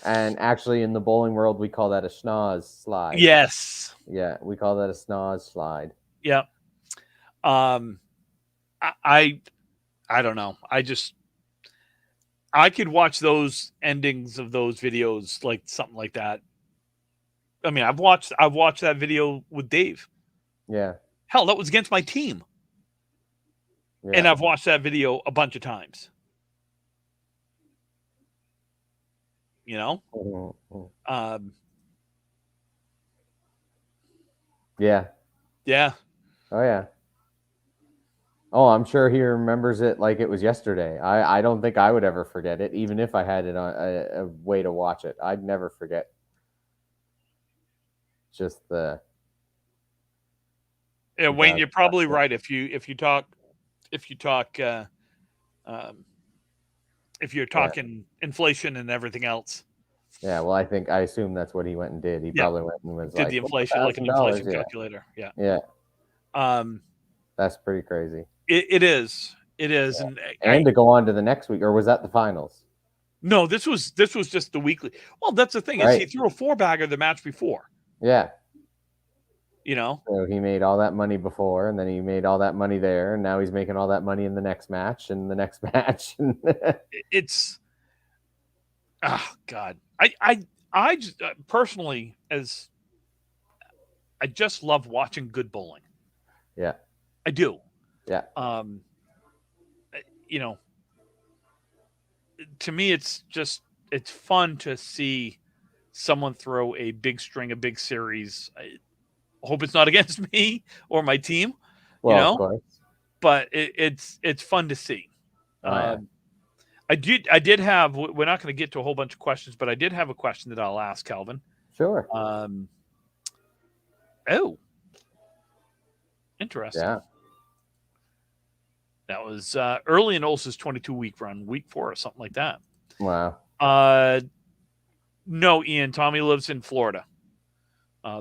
And actually, in the bowling world, we call that a schnoz slide. Yes. Yeah, we call that a schnoz slide. Yeah. I don't know. I could watch those endings of those videos, like something like that. I mean, I've watched that video with Dave. Yeah. Hell, that was against my team. Yeah. And I've watched that video a bunch of times. Mm-hmm. Yeah. Yeah. Oh yeah. Oh, I'm sure he remembers it like it was yesterday. I don't think I would ever forget it, even if I had it on a way to watch it. I'd never forget. Just the. Yeah, Wayne, you're probably right. If you're talking inflation and everything else. Yeah, well, I assume that's what he went and did. He probably went and was did the inflation, like an inflation calculator. Yeah. Yeah. That's pretty crazy. It is. Yeah. And to go on to the next week, or was that the finals? No, this was just the weekly. Well, that's the thing is he threw a 4-bagger the match before. Yeah. So he made all that money before, and then he made all that money there, and now he's making all that money in the next match and the next match. It's, God, I just personally, as I just love watching good bowling. Yeah, I do. Yeah. to me, it's fun to see someone throw a big string, a big series. I hope it's not against me or my team, you Well, of know, course. but it's fun to see. Oh yeah. I did have. We're not going to get to a whole bunch of questions, but I did have a question that I'll ask Calvin. Sure. Oh, interesting. Yeah. That was early in Olsa's 22-week run, week 4 or something like that. Wow. No, Ian. Tommy lives in Florida.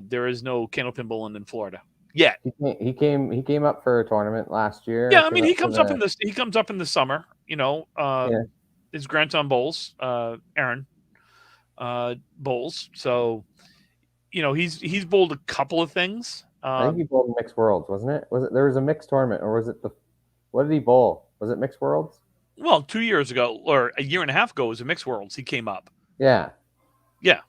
There is no Candlepin bowling in Florida yet. He came up for a tournament last year. Yeah, I mean he comes up in the summer. You know, Yeah. his grandson bowls, Aaron bowls. So you know he's bowled a couple of things. I think he bowled in Mixed Worlds, wasn't it? Was it there was a mixed tournament, or was it what did he bowl? Was it Mixed Worlds? Well, 2 years ago or a year and a half ago was a Mixed Worlds. He came up. Yeah. Yeah.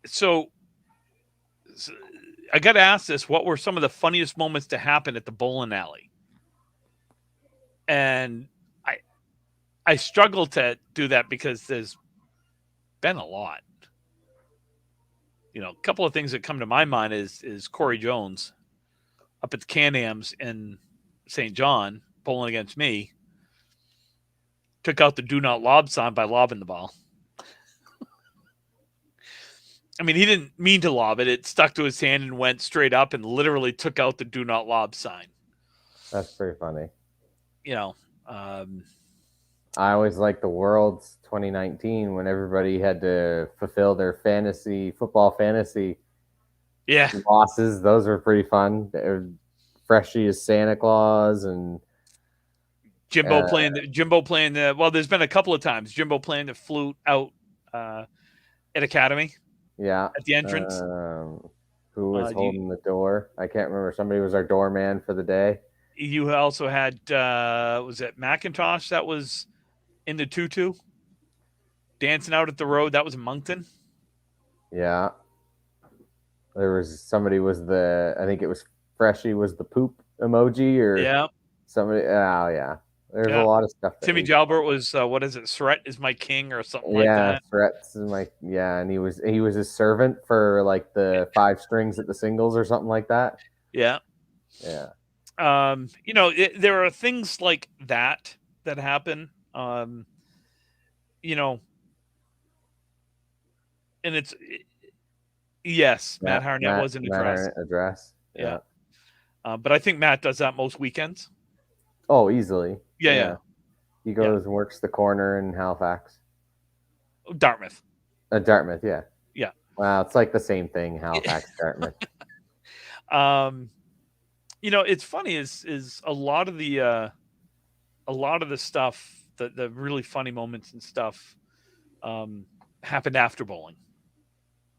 So I got to ask this: what were some of the funniest moments to happen at the bowling alley? And I struggle to do that because there's been a lot. You know, a couple of things that come to my mind is Corey Jones up at the Can-Ams in St. John bowling against me. Took out the do not lob sign by lobbing the ball. I mean, he didn't mean to lob it. It stuck to his hand and went straight up and literally took out the do not lob sign. That's pretty funny. You know, I always liked the Worlds 2019 when everybody had to fulfill their football fantasy losses. Those were pretty fun. Freshie as Santa Claus and Jimbo playing the well, there's been a couple of times Jimbo playing the flute out at Academy. Yeah. At the entrance. Who was holding the door? I can't remember. Somebody was our doorman for the day. You also had was it McIntosh that was in the tutu dancing out at the road? That was Moncton. Yeah. There was somebody I think it was Freshie was the poop emoji or somebody. Oh yeah. There's a lot of stuff. Timmy Jalbert was what is it? Threat is my king or something like that. Yeah, Threats is my and he was his servant for like the 5 strings at the singles or something like that. Yeah. Yeah. You know, there are things like that happen. You know, and it's yes, Matt Harnett was in the dress. Yeah. But I think Matt does that most weekends. Oh, easily. Yeah. He goes and works the corner in Halifax. Dartmouth. Dartmouth, yeah. Yeah. Wow, it's like the same thing, Halifax, Dartmouth. You know, it's funny is a lot of the stuff, the really funny moments and stuff happened after bowling.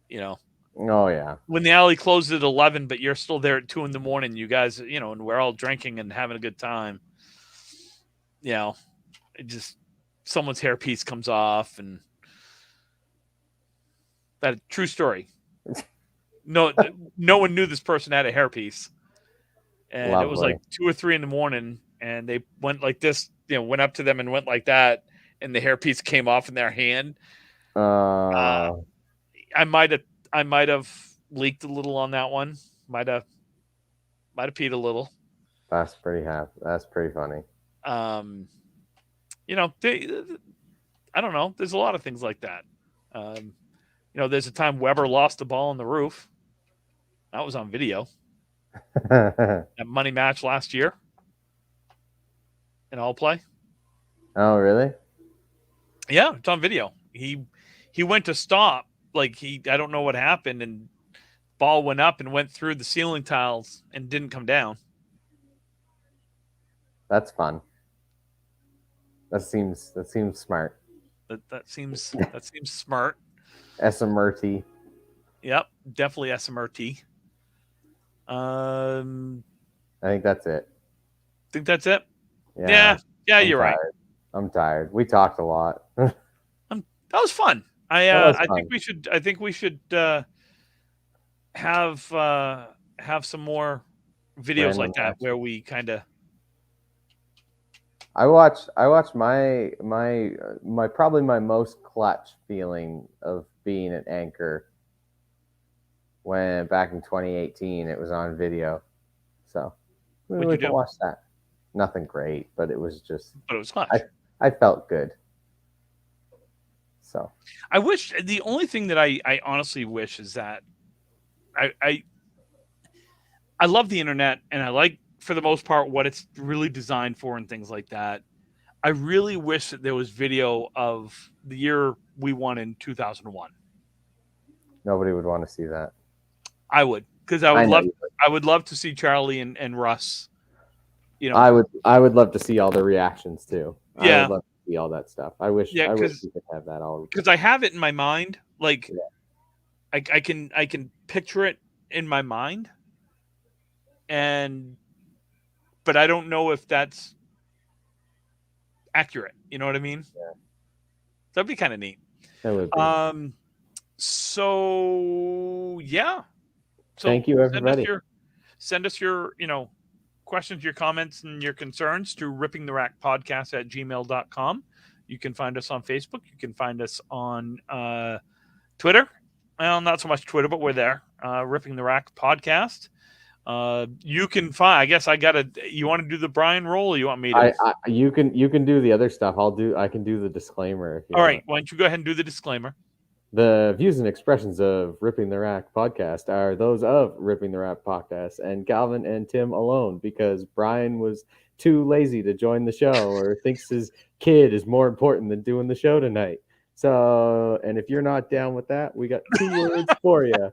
You know. Oh yeah. When the alley closes at 11, but you're still there at 2 a.m, you guys, you know, and we're all drinking and having a good time. You know, it just someone's hairpiece comes off, and that true story. No one knew this person had a hairpiece, and It was like 2 or 3 a.m, and they went like this. You know, went up to them and went like that, and the hairpiece came off in their hand. I might have leaked a little on that one. Might have peed a little. That's pretty funny. You know, I don't know. There's a lot of things like that. You know, there's a time Weber lost the ball on the roof. That was on video. That money match last year in all play. Oh, really? Yeah, it's on video. He went to stop. Like I don't know what happened, and ball went up and went through the ceiling tiles and didn't come down. That's fun. That seems smart. That seems smart. SMRT. Yep, definitely SMRT. I think that's it. Think that's it? Yeah, you're right. I'm tired. We talked a lot. That was fun. I think we should have some more videos like that where we kind of I watched my probably my most clutch feeling of being an anchor when back in 2018 it was on video. So What'd you we can do? watch that. Nothing great, but it was just But it was clutch. I felt good. So I wish the only thing that I honestly wish is that I I love the internet and I like for the most part what it's really designed for and things like that. I really wish that there was video of the year we won in 2001. nobody would want to see that. I would, because I know you would. I would love to see Charlie and Russ. You know, I would love to see all the reactions too. I would yeah, love to see all that stuff. I wish yeah, we could have that all. because I have it in my mind. Like Yeah. I can picture it in my mind, and but I don't know if that's accurate. You know what I mean? Yeah. That'd be kind of neat. That would be. So yeah. So Thank you, everybody. send us your, questions, your comments, and your concerns to rippingtherackpodcast@gmail.com. You can find us on Facebook. You can find us on Twitter. Well, not so much Twitter, but we're there. Ripping the Rack Podcast. You can find. I guess You want to do the Brian roll, or you want me to? You can do the other stuff. I can do the disclaimer. If you All want. right. Why don't you go ahead and do the disclaimer? The views and expressions of Ripping the Rack podcast are those of Ripping the Rack podcast and Calvin and Tim alone, because Brian was too lazy to join the show or thinks his kid is more important than doing the show tonight. So, and if you're not down with that, we got 2 words for you.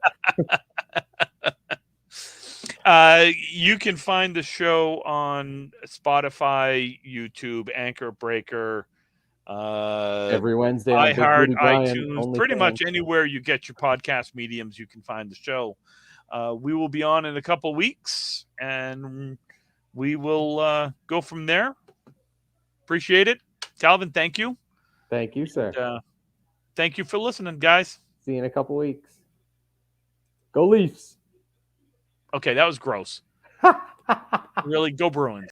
You can find the show on Spotify, YouTube, Anchor Breaker, every Wednesday on iHeart, Brian, iTunes, pretty much anywhere you get your podcast mediums, you can find the show. We will be on in a couple weeks, and we will go from there. Appreciate it. Calvin, thank you. Thank you, sir. And, thank you for listening, guys. See you in a couple weeks. Go Leafs. Okay, that was gross. Really, go Bruins.